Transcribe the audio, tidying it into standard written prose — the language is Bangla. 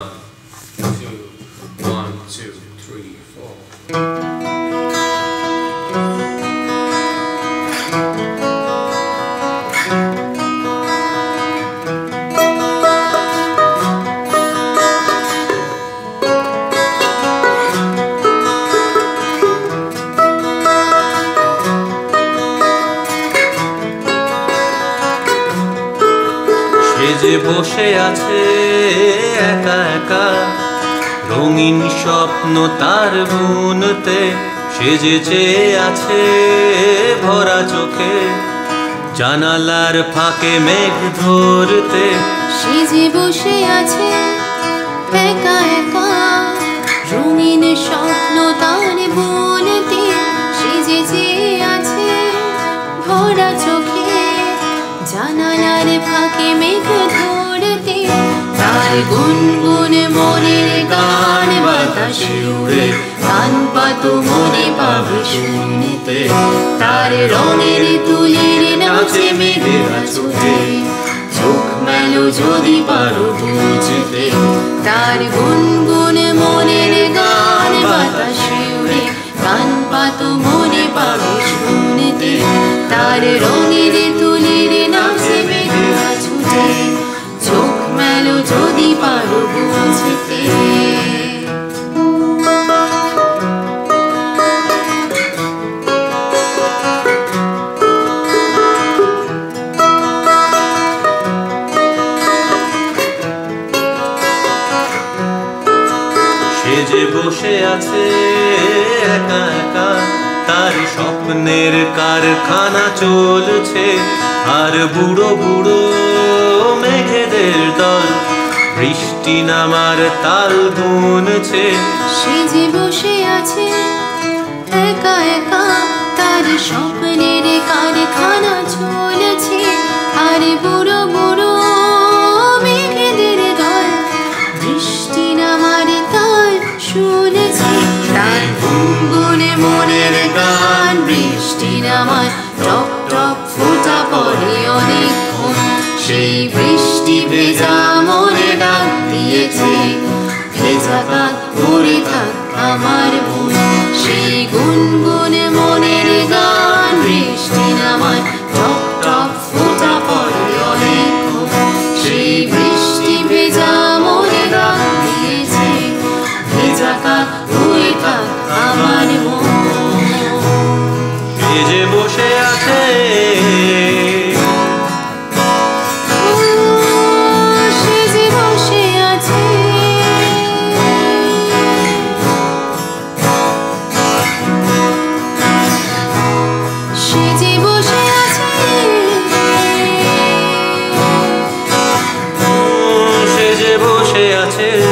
1, 2, 3, 4. যে বসে আছে একা একা রঙিন স্বপ্ন তার বুনতে, সে যে চেয়ে আছে ভরা চোখে জানালার ফাঁকে মেঘ ধরতে। সে যে বসে আছে একা একা রঙিন স্বপ্ন তার বুনতে, সে যে চেয়ে আছে ভরা চোখে জানালার ফাঁকে মেঘ ধরতে। তার গুনগুন মনের গান বাতাসে উড়ে কান পাতো মনে পাবে শুনতে। তার রঙের তুলির নাচে মেঘেরা ছুটে চোখ মেলো যদি পারো বুঝতে। তার গুনগুন মনের গান বাতাসে উড়ে কান পাতো মনে পাবে শুনতে। তার রঙের তুলির নাচে মেঘেরা ছুটে চোখ মেলো যদি পারো বুঝতে। সে যে বসে আছে একা একা তার স্বপ্নের কারখানা চলছে, আর বুড়ো বুড়ো মেঘেদের দল বৃষ্টি নামার তাল গুনছে। সে যে বসে আছে একা একা তার স্বপ্নের কারখানা চলছে, আর বুড়ো বুড়ো মেঘেদের দল বৃষ্টি নামার তাল শুনেছে। তার গুনগুনে মনের গান বৃষ্টি নামার টপ টপ ফোঁটা পড়ে অনেকক্ষণ, সেই বৃষ্টি ভেজা মনে ডাক দিয়েছে ভেজা কাক পড়ে থাক আমার মন। সেই গুনগুন মনের গান বৃষ্টি নামার টপ টপ ফোঁটা পড়ে অনেকক্ষণ, সেই বৃষ্টি ভেজা মনে ডাক দিয়েছে ভেজা কাক পড়ে থাক আমার মন। সে যে বসে আছে আছে